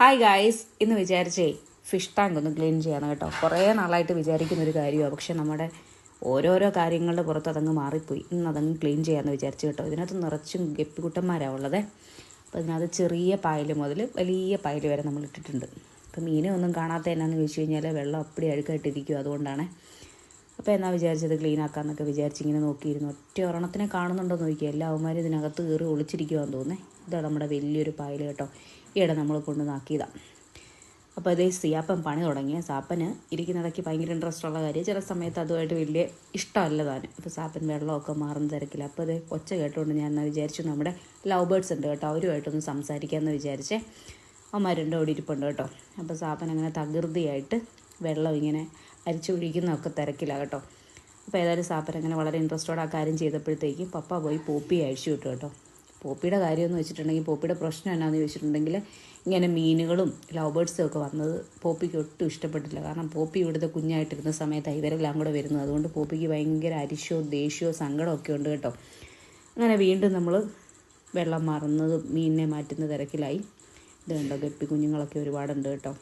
Hi guys, ഇന്ന് വിചാരിച്ചേ fish tank ഒന്ന് ക്ലീൻ ചെയ്യാന്ന് കേട്ടോ. കുറേ നാളായിട്ട് വിചാരിക്കുന്നൊരു കാര്യമാണ്, പക്ഷെ നമ്മുടെ ഓരോരോ കാര്യങ്ങളുടെ പുറത്ത് അതങ്ങ് മാറിപ്പോയി. ഇന്ന് അതങ്ങ് ക്ലീൻ ചെയ്യാമെന്ന് വിചാരിച്ചു കേട്ടോ. ഇതിനകത്ത് നിറച്ചും ഗപ്പിക്കുട്ടന്മാരാണ് ഉള്ളത്. അപ്പോൾ ഇതിനകത്ത് ചെറിയ പായൽ മുതൽ വലിയ പായൽ വരെ നമ്മൾ ഇട്ടിട്ടുണ്ട്. അപ്പോൾ മീനെ ഒന്നും കാണാത്ത എന്നാന്ന് ചോദിച്ചു കഴിഞ്ഞാൽ വെള്ളം അപ്പടി അഴുക്കായിട്ടിരിക്കും, അതുകൊണ്ടാണ്. അപ്പോൾ എന്നാ വിചാരിച്ചത് ക്ലീൻ ആക്കാമെന്നൊക്കെ വിചാരിച്ചിങ്ങനെ നോക്കിയിരുന്നു. ഒറ്റ ഒരെണ്ണത്തിനെ കാണുന്നുണ്ടോ നോക്കിയാൽ എല്ലാവന്മാരും ഇതിനകത്ത് കയറി ഒളിച്ചിരിക്കുവാന്ന് തോന്നുന്നേ. ഇതാണ് നമ്മുടെ വലിയൊരു പായൽ കേട്ടോ. ഈയിടെ നമ്മൾ കൊണ്ടുവന്നാക്കിയതാണ്. അപ്പോൾ അതേ സിയാപ്പൻ പണി തുടങ്ങിയ സാപ്പന് ഇരിക്കുന്നിടയ്ക്ക് ഭയങ്കര ഇൻട്രസ്റ്റ് ഉള്ള കാര്യം. ചില സമയത്ത് അതുമായിട്ട് വലിയ ഇഷ്ടമല്ല താനും. അപ്പോൾ സാപ്പൻ വെള്ളമൊക്കെ മാറുന്ന തിരക്കില്ല. അപ്പോൾ അതേ ഒച്ച കേട്ടുകൊണ്ട് ഞാൻ എന്നാൽ വിചാരിച്ചു നമ്മുടെ ലവ് ബേർഡ്സ് ഉണ്ട് കേട്ടോ, അവരുമായിട്ടൊന്ന് സംസാരിക്കാമെന്ന് വിചാരിച്ചേ. അവന്മാരുണ്ട് അവിടെ ഇരിപ്പുണ്ട് കേട്ടോ. അപ്പോൾ സാപ്പൻ അങ്ങനെ തകൃതിയായിട്ട് വെള്ളം ഇങ്ങനെ അരിച്ചൊഴിക്കുന്നതൊക്കെ തിരക്കില്ല കേട്ടോ. അപ്പോൾ ഏതായാലും സാപ്പൻ അങ്ങനെ വളരെ ഇൻട്രസ്റ്റോടെ ആ കാര്യം ചെയ്തപ്പോഴത്തേക്കും പപ്പ പോയി പോപ്പി അഴിച്ചു വിട്ടു കേട്ടോ. പോപ്പിയുടെ കാര്യമെന്ന് വെച്ചിട്ടുണ്ടെങ്കിൽ പോപ്പിയുടെ പ്രശ്നം എന്നാന്ന് ചോദിച്ചിട്ടുണ്ടെങ്കിൽ ഇങ്ങനെ മീനുകളും ലവ് ബേർഡ്സും ഒക്കെ വന്നത് പോപ്പിക്ക് ഒട്ടും ഇഷ്ടപ്പെട്ടില്ല. കാരണം പോപ്പി ഇവിടുത്തെ കുഞ്ഞായിട്ടിരുന്ന സമയത്ത് ഇവരെല്ലാം കൂടെ വരുന്നത്. അതുകൊണ്ട് പോപ്പിക്ക് ഭയങ്കര അരിശോ ദേഷ്യമോ സങ്കടമൊക്കെ ഉണ്ട് കേട്ടോ. അങ്ങനെ വീണ്ടും നമ്മൾ വെള്ളം മാറുന്നതും മീനിനെ മാറ്റുന്ന തിരക്കിലായി. ഇത് കണ്ടോ, ഗപ്പി കുഞ്ഞുങ്ങളൊക്കെ ഒരുപാടുണ്ട് കേട്ടോ.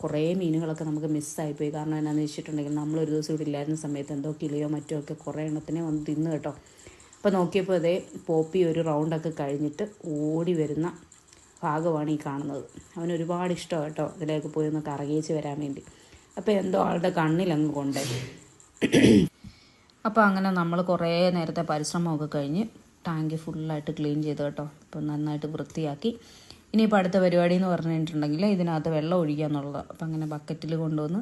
കുറേ മീനുകളൊക്കെ നമുക്ക് മിസ്സായിപ്പോയി. കാരണം എന്നാന്ന് വെച്ചിട്ടുണ്ടെങ്കിൽ നമ്മളൊരു ദിവസം ഇവിടെ ഇല്ലായിരുന്ന സമയത്ത് എന്തോ കിളിയോ മറ്റോ ഒക്കെ കുറേ എണ്ണത്തിനെ വന്ന് തിന്ന് കേട്ടോ. അപ്പോൾ നോക്കിയപ്പോൾ അതേ പോപ്പി ഒരു റൗണ്ടൊക്കെ കഴിഞ്ഞിട്ട് ഓടി വരുന്ന ഭാഗമാണ് ഈ കാണുന്നത്. അവന് ഒരുപാട് ഇഷ്ടമാണ് കേട്ടോ ഇതിലേക്ക് പോയി ഒന്ന് കറങ്ങിച്ച് വരാൻ വേണ്ടി. അപ്പോൾ എന്തോ ആളുടെ കണ്ണിലങ്ങ് കൊണ്ടേ. അപ്പോൾ അങ്ങനെ നമ്മൾ കുറേ നേരത്തെ പരിശ്രമമൊക്കെ കഴിഞ്ഞ് ടാങ്ക് ഫുള്ളായിട്ട് ക്ലീൻ ചെയ്തു കേട്ടോ. അപ്പോൾ നന്നായിട്ട് വൃത്തിയാക്കി. ഇനിയിപ്പോൾ അടുത്ത പരിപാടി എന്ന് പറഞ്ഞിട്ടുണ്ടെങ്കിൽ ഇതിനകത്ത് വെള്ളം ഒഴിക്കുക എന്നുള്ളത്. അപ്പോൾ അങ്ങനെ ബക്കറ്റിൽ കൊണ്ടുവന്ന്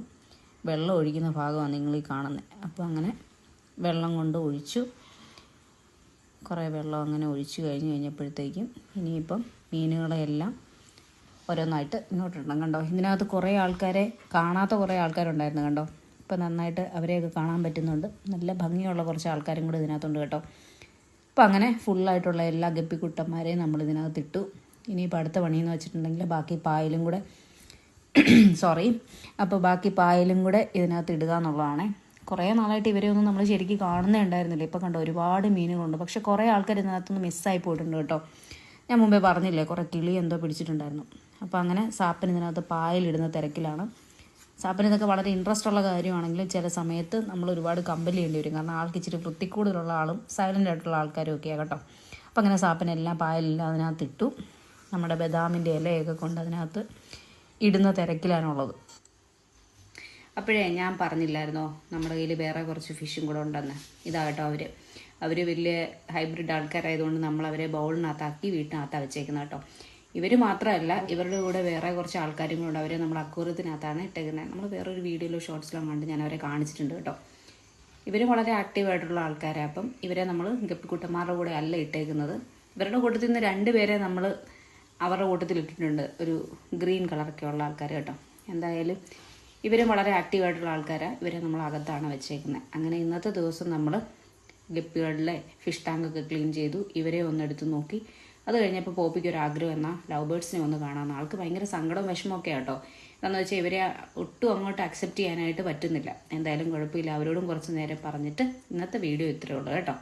വെള്ളം ഒഴിക്കുന്ന ഭാഗമാണ് നിങ്ങൾ ഈ കാണുന്നത്. അപ്പോൾ അങ്ങനെ വെള്ളം കൊണ്ട് ഒഴിച്ചു. കുറേ വെള്ളം അങ്ങനെ ഒഴിച്ച് കഴിഞ്ഞപ്പോഴത്തേക്കും ഇനിയിപ്പം മീനുകളെല്ലാം ഓരോന്നായിട്ട് ഇങ്ങോട്ടിടണം കണ്ടോ. ഇതിനകത്ത് കുറേ ആൾക്കാരെ കാണാത്ത കുറേ ആൾക്കാരുണ്ടായിരുന്നു കണ്ടോ. ഇപ്പം നന്നായിട്ട് അവരെയൊക്കെ കാണാൻ പറ്റുന്നുണ്ട്. നല്ല ഭംഗിയുള്ള കുറച്ച് ആൾക്കാരും കൂടെ ഇതിനകത്തുണ്ട് കേട്ടോ. അപ്പം അങ്ങനെ ഫുള്ളായിട്ടുള്ള എല്ലാ ഗപ്പിക്കുട്ടന്മാരെയും നമ്മൾ ഇതിനകത്തിട്ടു. ഇനിയിപ്പോൾ അടുത്ത പണിയെന്ന് വെച്ചിട്ടുണ്ടെങ്കിൽ ബാക്കി പായലും കൂടെ അപ്പോൾ ബാക്കി പായലും കൂടെ ഇതിനകത്ത് ഇടുക എന്നുള്ളതാണ്. കുറേ നാളായിട്ട് ഇവരെ ഒന്നും നമ്മൾ ശരിക്കും കാണുന്നേ ഉണ്ടായിരുന്നില്ല. ഇപ്പോൾ കണ്ടോ ഒരുപാട് മീനുകളുണ്ട്. പക്ഷേ കുറേ ആൾക്കാർ ഇതിനകത്തൊന്ന് മിസ്സായി പോയിട്ടുണ്ട് കേട്ടോ. ഞാൻ മുമ്പേ പറഞ്ഞില്ലേ കുറേ കിളി എന്തോ പിടിച്ചിട്ടുണ്ടായിരുന്നു. അപ്പോൾ അങ്ങനെ സാപ്പൻ ഇതിനകത്ത് പായലിടുന്ന തിരക്കിലാണ്. സാപ്പന് ഇതൊക്കെ വളരെ ഇൻട്രസ്റ്റ് ഉള്ള കാര്യമാണെങ്കിലും ചില സമയത്ത് നമ്മൾ ഒരുപാട് കമ്പൽ ചെയ്യേണ്ടി വരും. കാരണം ആൾക്ക് ഇച്ചിരി വൃത്തിക്കൂടുതലുള്ള ആളും സൈലൻ്റ് ആയിട്ടുള്ള ആൾക്കാരും ഒക്കെയാണ് കേട്ടോ. അപ്പോൾ അങ്ങനെ സാപ്പനെല്ലാം പായലെല്ലാം അതിനകത്ത് ഇട്ടു. നമ്മുടെ ബദാമിൻ്റെ ഇലയൊക്കെ കൊണ്ട് അതിനകത്ത് ഇടുന്ന തിരക്കിലാണുള്ളത്. അപ്പോഴേ ഞാൻ പറഞ്ഞില്ലായിരുന്നോ നമ്മുടെ കയ്യിൽ വേറെ കുറച്ച് ഫിഷും കൂടെ ഉണ്ടെന്ന്. ഇതാകട്ടോ അവർ വലിയ ഹൈബ്രിഡ് ആൾക്കാരായതുകൊണ്ട് നമ്മൾ അവരെ ബൗളിനകത്താക്കി വീട്ടിനകത്താണ് വെച്ചേക്കുന്നത് കേട്ടോ. ഇവർ മാത്രമല്ല, ഇവരുടെ കൂടെ വേറെ കുറച്ച് ആൾക്കാരും കൂടെ ഉണ്ട്. അവരെ നമ്മൾ അക്വേറിയത്തിനകത്താണ് ഇട്ടേക്കുന്നത്. നമ്മൾ വേറൊരു വീഡിയോയിലോ ഷോർട്സിലോ കണ്ട് ഞാൻ അവരെ കാണിച്ചിട്ടുണ്ട് കേട്ടോ. ഇവർ വളരെ ആക്റ്റീവായിട്ടുള്ള ആൾക്കാരാണ്. അപ്പം ഇവരെ നമ്മൾ ഗപ്പിക്കുട്ടന്മാരുടെ കൂടെ അല്ല ഇട്ടേക്കുന്നത്. ഇവരുടെ കൂട്ടത്തിൽ നിന്ന് 2 പേരെ നമ്മൾ അവരുടെ കൂട്ടത്തിൽ ഇട്ടിട്ടുണ്ട്, ഒരു ഗ്രീൻ കളറൊക്കെ ഉള്ള ആൾക്കാർ കേട്ടോ. എന്തായാലും ഇവരും വളരെ ആക്റ്റീവായിട്ടുള്ള ആൾക്കാരാണ്. ഇവരെ നമ്മൾ അകത്താണ് വെച്ചേക്കുന്നത്. അങ്ങനെ ഇന്നത്തെ ദിവസം നമ്മൾ ഗപ്പികളിലെ ഫിഷ് ടാങ്കൊക്കെ ക്ലീൻ ചെയ്തു. ഇവരെ ഒന്നെടുത്ത് നോക്കി. അത് കഴിഞ്ഞപ്പോൾ പോപ്പിക്ക് ഒരു ആഗ്രഹം എന്നാൽ ലവ് ബേർഡ്സിനെ ഒന്ന് കാണാമെന്ന്. ആൾക്ക് ഭയങ്കര സങ്കടവും വിഷമമൊക്കെ കേട്ടോ. എന്താണെന്ന് വെച്ചാൽ ഇവരെ ഒട്ടും അങ്ങോട്ട് അക്സെപ്റ്റ് ചെയ്യാനായിട്ട് പറ്റുന്നില്ല. എന്തായാലും കുഴപ്പമില്ല, അവരോടും കുറച്ച് നേരം പറഞ്ഞിട്ട് ഇന്നത്തെ വീഡിയോ ഇത്രയേ ഉള്ളൂ കേട്ടോ.